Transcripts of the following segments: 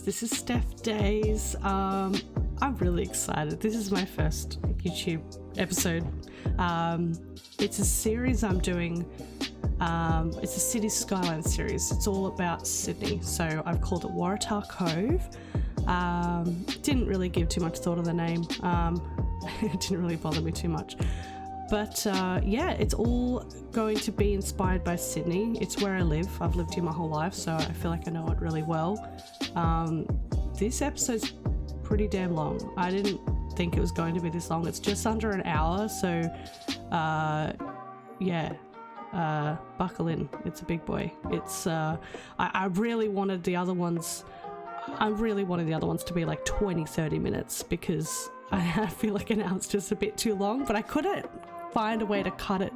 This is Steph Days. I'm really excited. This is my first YouTube episode. It's a series I'm doing. It's a City Skylines series. It's all about Sydney. So I've called it Waratah Cove. Didn't really give too much thought to the name. It didn't really bother me too much. But yeah, it's all going to be inspired by Sydney. It's where I live. I've lived here my whole life, so I feel like I know it really well. This episode's pretty damn long. I didn't think it was going to be this long. It's just under an hour, so yeah, buckle in. It's a big boy. It's I really wanted the other ones. I really wanted the other ones to be like 20-30 minutes because I feel like an hour's just a bit too long, but I couldn't find a way to cut it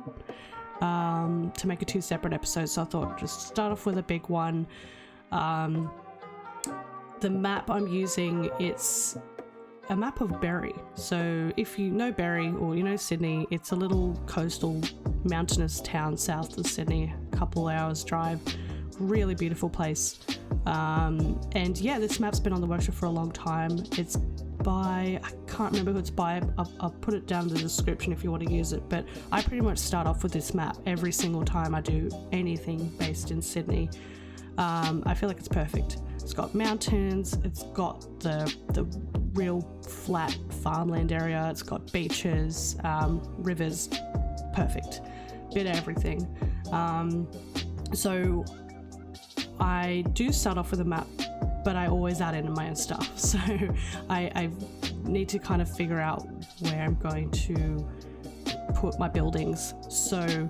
to make it 2 separate episodes, so I thought just start off with a big one. The map I'm using, it's a map of Berry. So if you know Berry or you know Sydney, it's a little coastal mountainous town south of Sydney, a couple hours drive. Really beautiful place. And yeah, this map's been on the workshop for a long time. It's by, I can't remember who it's by. I'll put it down in the description if you want to use it, but I pretty much start off with this map every single time I do anything based in Sydney. I feel like it's perfect. It's got mountains, it's got the real flat farmland area, it's got beaches, rivers, perfect. Bit of everything. So I do start off with a map, but I always add in my own stuff. So I need to kind of figure out where I'm going to put my buildings. So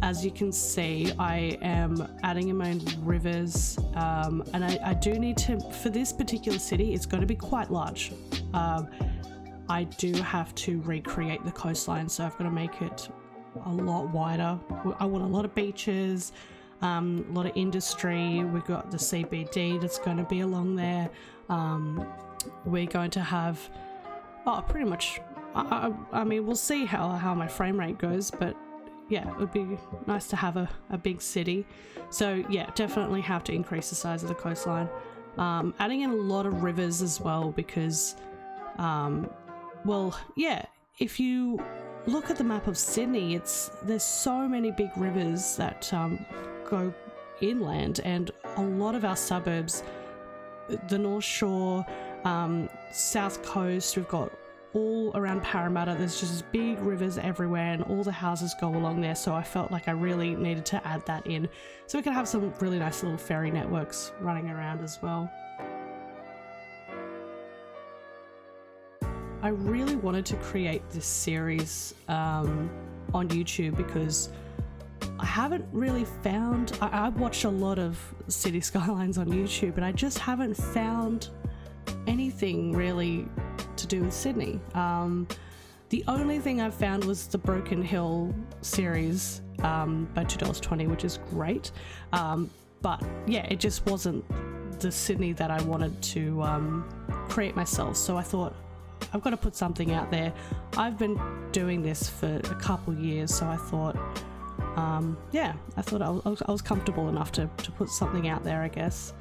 as you can see, I am adding in my own rivers, and I do need to, for this particular city, it's going to be quite large. I do have to recreate the coastline, so I've got to make it a lot wider. I want a lot of beaches, a lot of industry. We've got the CBD that's going to be along there. We're going to have, pretty much, I mean, we'll see how my frame rate goes, but yeah, it would be nice to have a big city. So yeah, definitely have to increase the size of the coastline. Adding in a lot of rivers as well because, well, yeah, if you look at the map of Sydney, there's so many big rivers that go inland, and a lot of our suburbs, the North Shore, South Coast, we've got all around Parramatta, there's just big rivers everywhere and all the houses go along there, so I felt like I really needed to add that in so we can have some really nice little ferry networks running around as well. I really wanted to create this series on YouTube because I haven't really found, I've watched a lot of City Skylines on YouTube, but I just haven't found anything really to do with Sydney. The only thing I've found was the Broken Hill series by $2.20, which is great. But yeah, it just wasn't the Sydney that I wanted to create myself. So I thought, I've got to put something out there. I've been doing this for a couple years, so I thought, yeah, I thought I was comfortable enough to put something out there, I guess.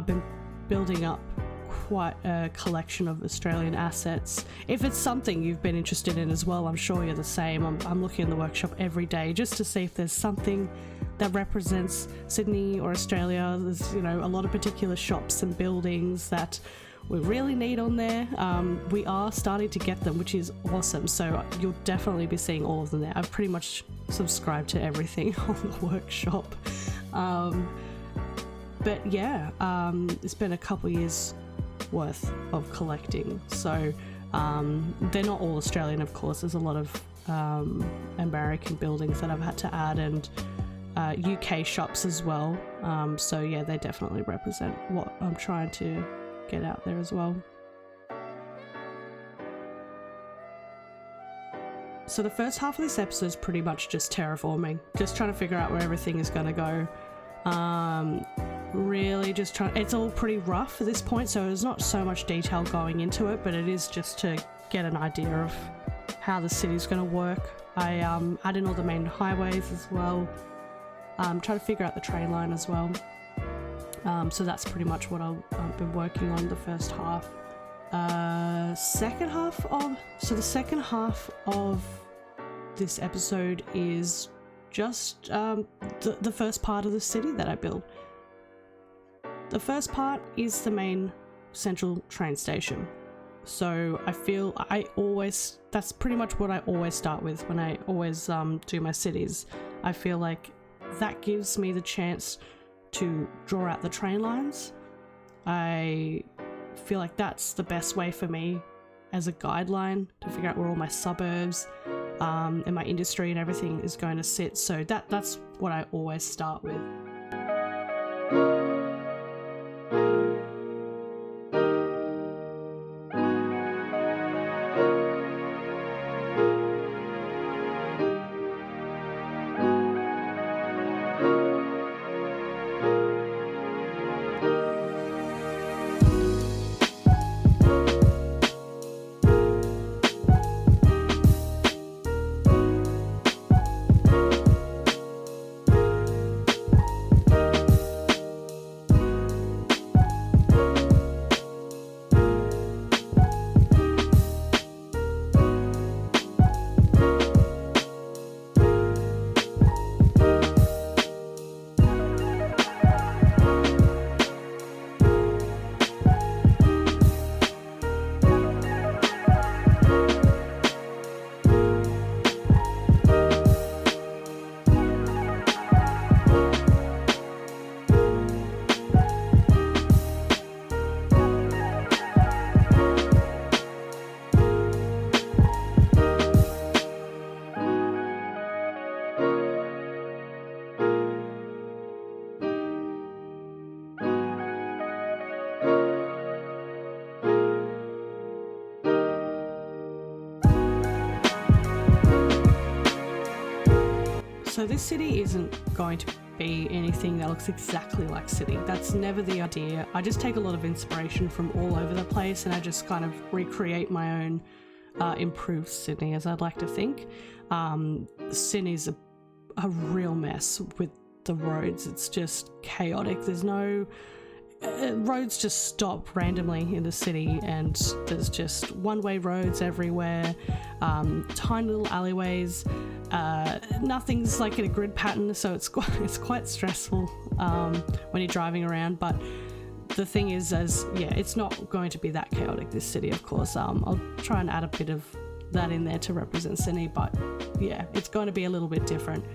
I've been building up quite a collection of Australian assets. If it's something you've been interested in as well, I'm sure you're the same. I'm looking in the workshop every day just to see if there's something that represents Sydney or Australia. There's, you know, a lot of particular shops and buildings that we really need on there. We are starting to get them, which is awesome. So you'll definitely be seeing all of them there. I've pretty much subscribed to everything on the workshop. But yeah, it's been a couple years worth of collecting. So they're not all Australian, of course. There's a lot of American buildings that I've had to add, and UK shops as well. So yeah, they definitely represent what I'm trying to get out there as well. So the first half of this episode is pretty much just terraforming, just trying to figure out where everything is going to go. Really just trying, it's all pretty rough at this point, so there's not so much detail going into it, but it is just to get an idea of how the city's going to work. I add in all the main highways as well. Try to figure out the train line as well. So that's pretty much what I've been working on the first half. The second half of this episode is just the first part of the city that I built. The first part is the main central train station. So I feel that's pretty much what I always start with when I always do my cities. I feel like that gives me the chance to draw out the train lines. I feel like that's the best way for me as a guideline to figure out where all my suburbs and my industry and everything is going to sit. So that's what I always start with. So this city isn't going to be anything that looks exactly like Sydney. That's never the idea. I just take a lot of inspiration from all over the place and I just kind of recreate my own improved Sydney, as I'd like to think. Sydney's a real mess with the roads. It's just chaotic. There's no... roads just stop randomly in the city and there's just one-way roads everywhere, tiny little alleyways, nothing's like in a grid pattern, so it's quite stressful when you're driving around. But the thing is, it's not going to be that chaotic, this city, of course. I'll try and add a bit of that in there to represent Sydney, but yeah, it's going to be a little bit different.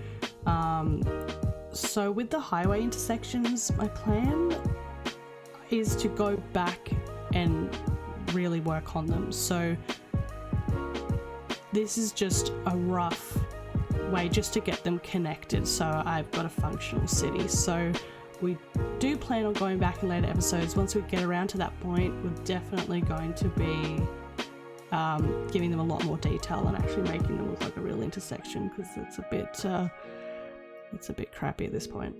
So with the highway intersections, my plan is to go back and really work on them. So this is just a rough way just to get them connected, so I've got a functional city. So we do plan on going back in later episodes. Once we get around to that point, we're definitely going to be giving them a lot more detail and actually making them look like a real intersection, because it's a bit crappy at this point.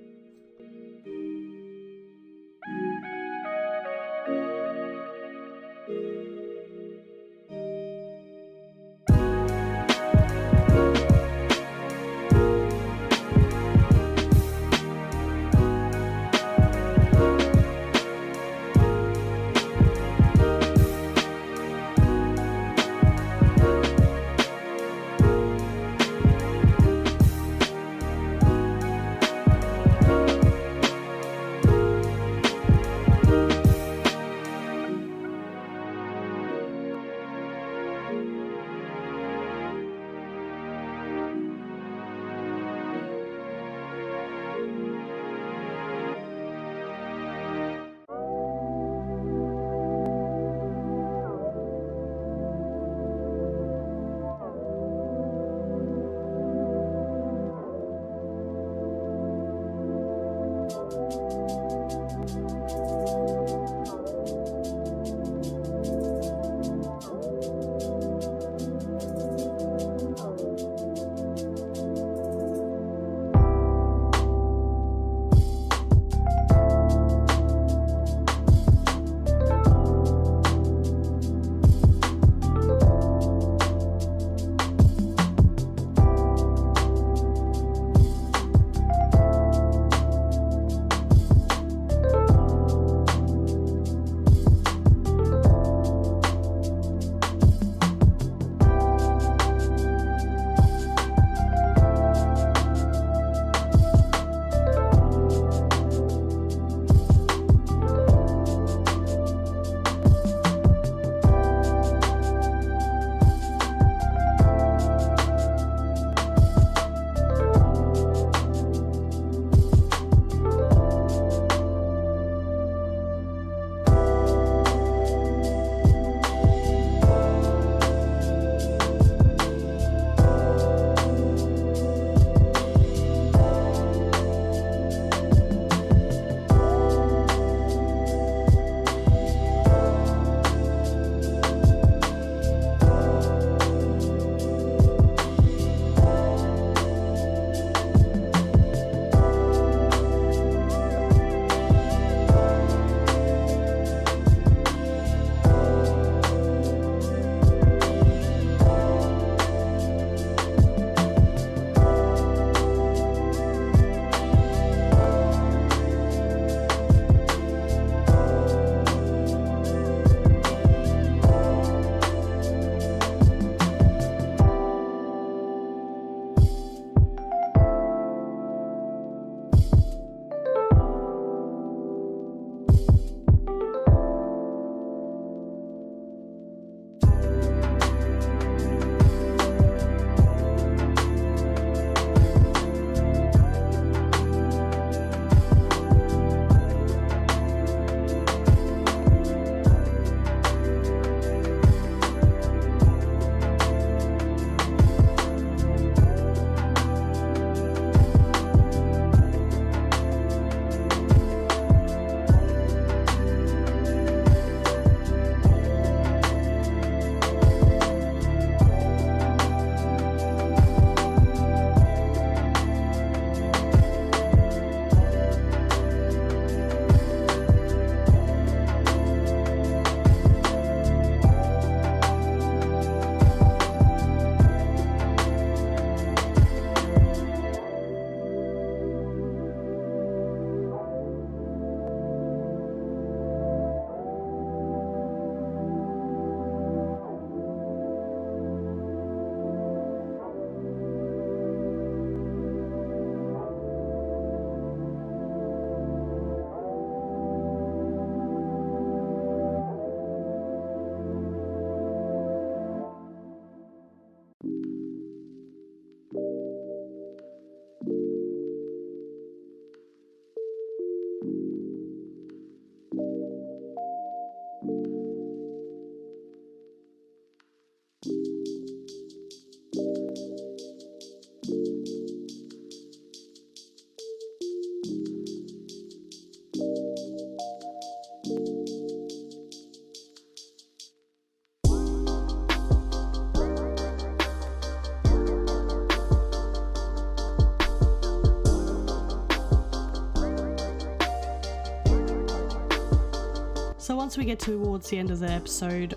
once we get towards the end of the episode,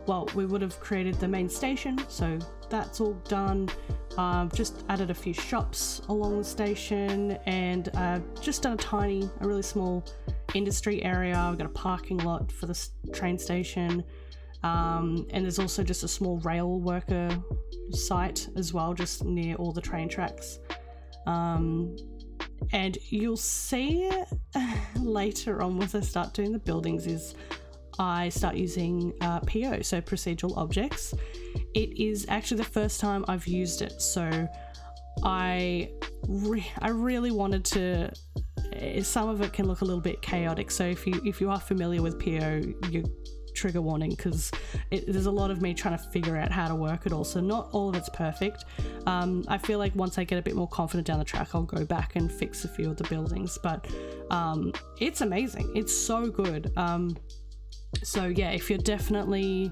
well, we would have created the main station, so that's all done. Just added a few shops along the station, and just done a really small industry area. We've got a parking lot for the train station, and there's also just a small rail worker site as well, just near all the train tracks. And you'll see later on, once I start doing the buildings, is I start using PO, so procedural objects. It is actually the first time I've used it, so I really wanted to. Some of it can look a little bit chaotic, so if you are familiar with PO, you trigger warning, because there's a lot of me trying to figure out how to work it all, so not all of it's perfect. I feel like once I get a bit more confident down the track, I'll go back and fix a few of the buildings, but it's amazing. It's so good. So yeah, if you're definitely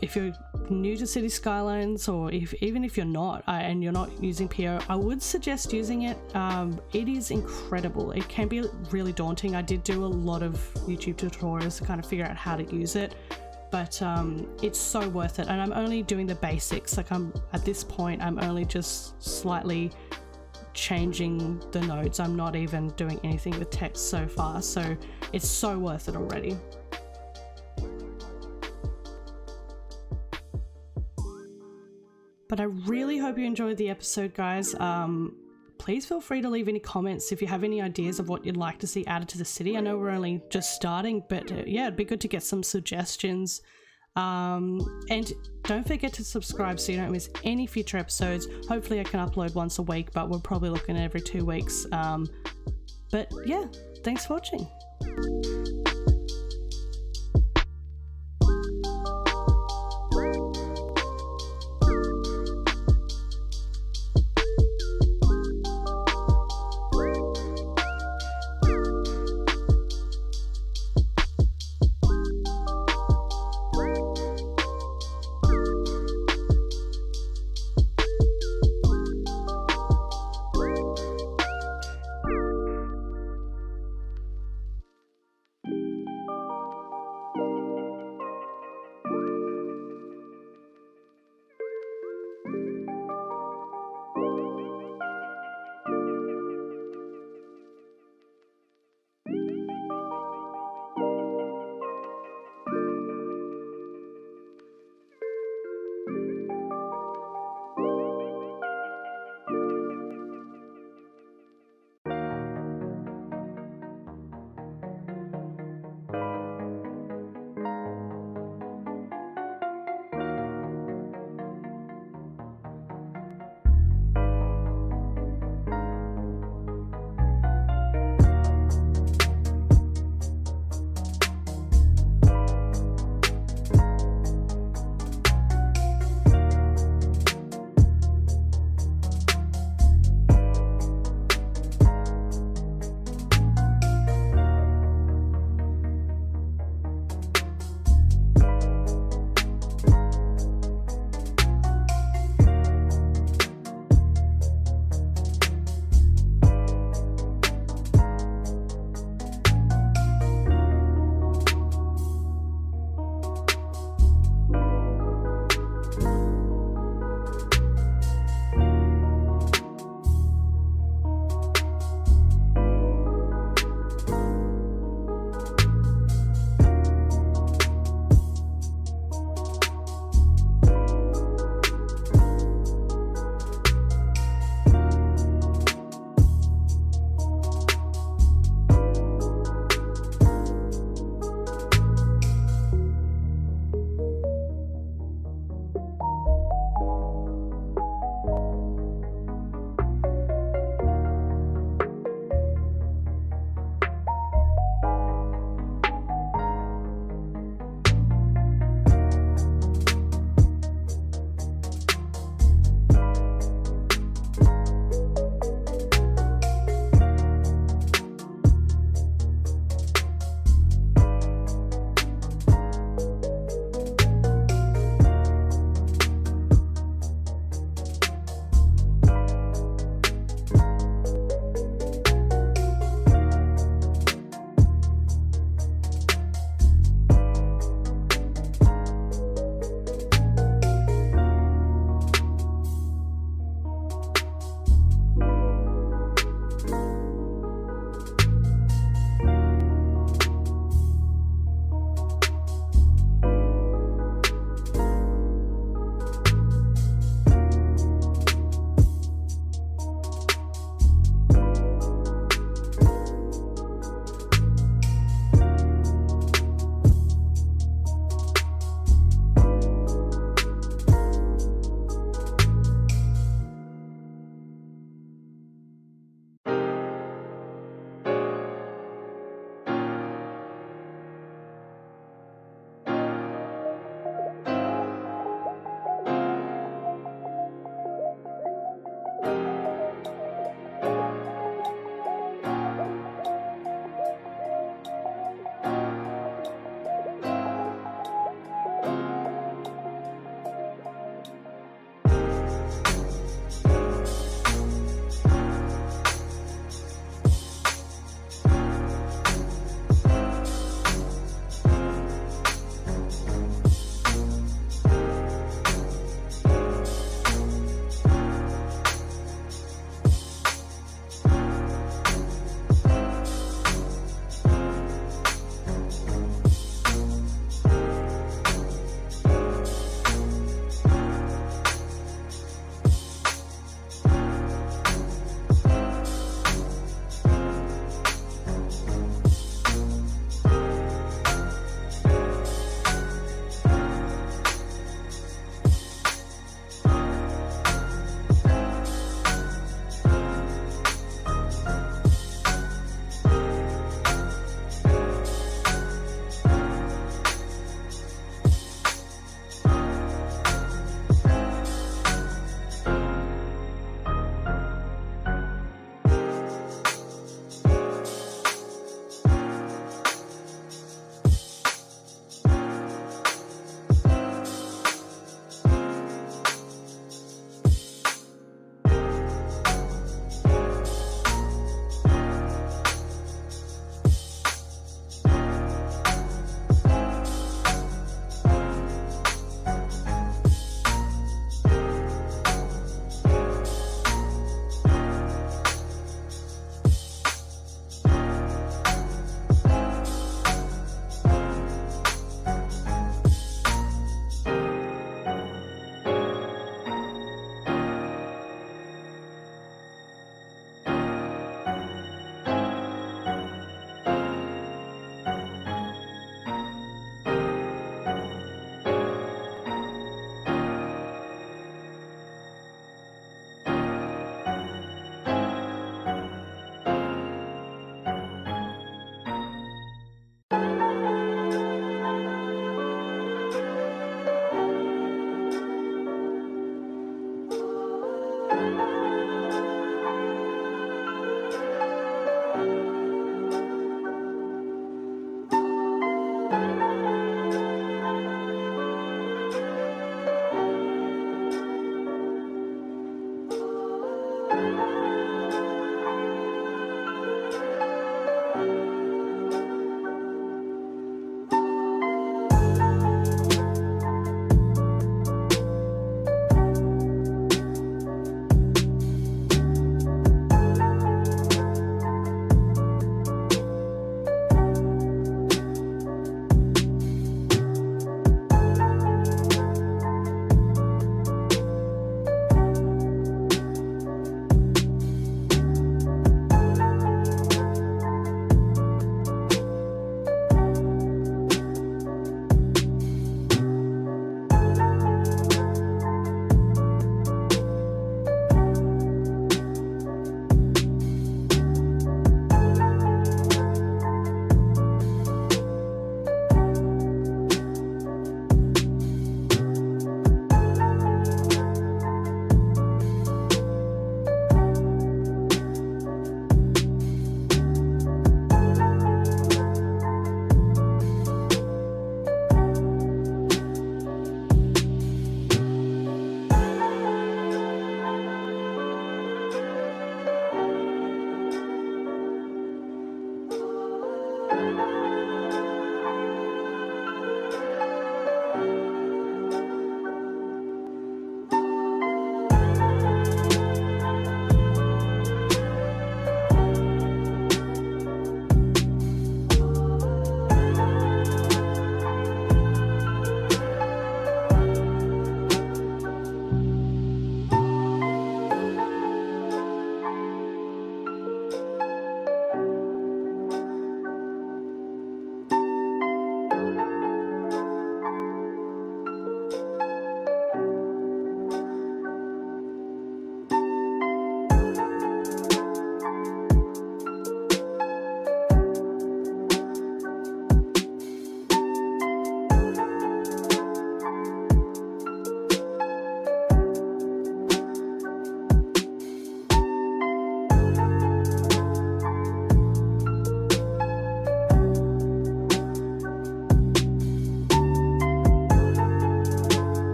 if you're new to City Skylines, or even if you're not and you're not using PO, I would suggest using it. It is incredible. It can be really daunting. I did do a lot of YouTube tutorials to kind of figure out how to use it, but it's so worth it. And I'm only doing the basics. Like, at this point, I'm only just slightly changing the nodes. I'm not even doing anything with text so far, so it's so worth it already. But I really hope you enjoyed the episode, guys. Please feel free to leave any comments if you have any ideas of what you'd like to see added to the city. I know we're only just starting, but yeah, it'd be good to get some suggestions. And don't forget to subscribe so you don't miss any future episodes. Hopefully I can upload once a week, but we're probably looking at every 2 weeks. But yeah, thanks for watching.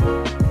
bye.